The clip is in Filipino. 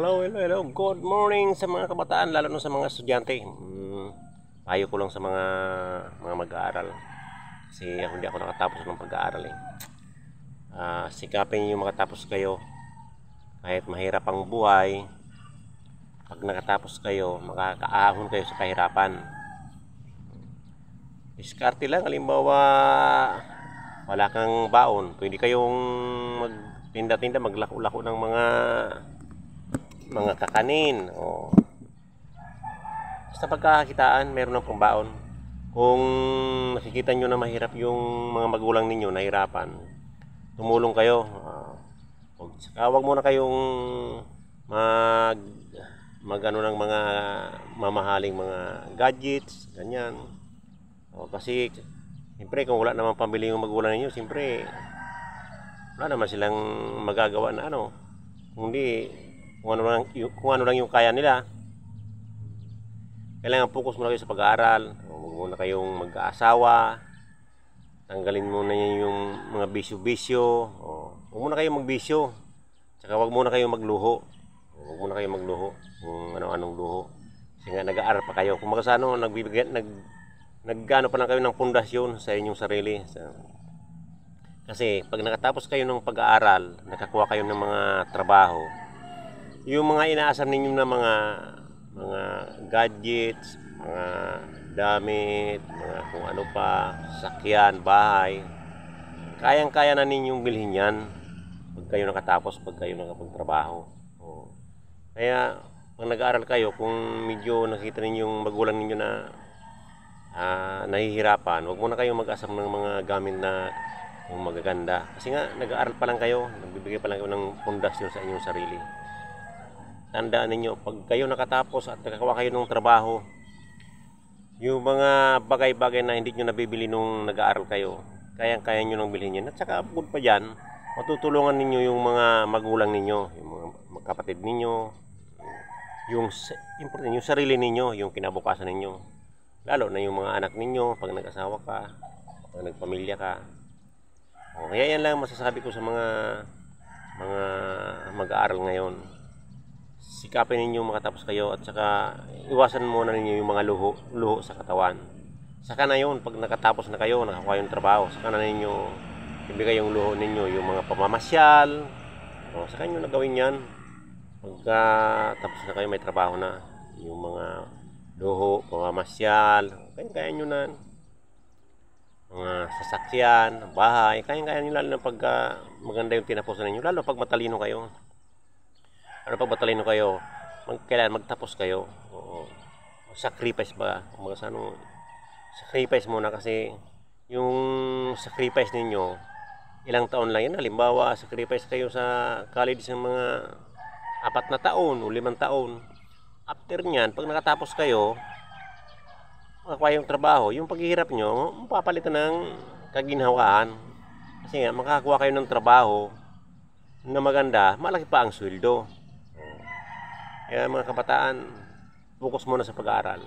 Hello. Good morning sa mga kabataan, lalo na sa mga estudyante. Payo ko lang sa mga mag-aaral. Kasi hindi ako nakatapos ng pag-aaral eh. Sikapin niyo makatapos kayo. Kahit mahirap ang buhay, pag nakatapos kayo, makakaahon kayo sa kahirapan. Diskarte lang, halimbawa, wala kang baon. Pwede kayong magtinda-tinda, maglako-lako ng mga kakanin o basta pagkakakitaan meron ng pambaon. Kung nakikita nyo na mahirap yung mga magulang ninyo, nahirapan, tumulong kayo. Wag muna kayong magano ng mga mamahaling mga gadgets ganyan, kasi siyempre kung wala namang pambili yung magulang ninyo, siyempre wala naman silang magagawa na kundi kung ano lang yung kaya nila. Kailangan focus muna kayo sa pag-aaral. Huwag muna kayong mag-aasawa. Tanggalin muna yung mga bisyo-bisyo. Huwag muna kayong magbisyo. Tsaka huwag muna kayong magluho. Huwag muna kayong magluho. Kung ano-anong luho. Kasi nga nag-aaral pa kayo. Kung makasano, nag-ano pa lang kayo ng pundasyon sa inyong sarili. Kasi pag nakatapos kayo ng pag-aaral, nakakuha kayo ng mga trabaho, yung mga inaasam ninyo na mga gadgets, mga damit, mga kung ano pa, sasakyan, bahay, kayang-kaya na ninyong bilhin yan pag kayo nakatapos, pag kayo nakapagtrabaho. Kaya pag nag-aaral kayo, kung medyo nakita ninyong magulang ninyo na nahihirapan, huwag muna kayong mag-asam ng mga gamit na yung magaganda. Kasi nga nag-aaral pa lang kayo, nagbibigay pa lang kayo ng pundasyon sa inyong sarili. Tandaan ninyo, pag kayo nakatapos at nakakuha kayo ng trabaho, yung mga bagay-bagay na hindi nyo nabibili nung nag-aaral kayo, kayang-kaya nyo nang bilhin yan. At saka bukod pa dyan, matutulungan ninyo yung mga magulang ninyo, yung mga kapatid ninyo, yung sarili ninyo, yung kinabukasan ninyo. Lalo na yung mga anak ninyo, pag nag-asawa ka, pag nagpamilya ka. Kaya yan lang masasabi ko sa mga mag-aaral ngayon. Sikapin ninyo makatapos kayo at saka iwasan muna ninyo yung mga luho sa katawan. Saka na yun, pag nakatapos na kayo, nakakuha yung trabaho, saka na ninyo ibigay yung luho ninyo, yung mga pamamasyal. Saka nyo nagawin yan. Pagka tapos na kayo, may trabaho na, yung mga luho, pamamasyal, kaya nyo na. Mga sasakyan, bahay, kaya nyo, lalo na pagka maganda yung tinapusan ninyo, lalo pag matalino kayo. Pag matalino kayo, kailangan magtapos kayo. Sacrifice ba? Sacrifice muna, kasi yung sacrifice ninyo, ilang taon lang yan. Halimbawa, sacrifice kayo sa college ng mga 4 na taon o 5 taon. After nyan, pag nakatapos kayo, makakuha yung trabaho, yung paghihirap nyo, mapapalitan ng kaginhawaan. Kasi nga, makakuha kayo ng trabaho na maganda, malaki pa ang sweldo. Kaya mga kabataan, focus muna sa pag-aaral.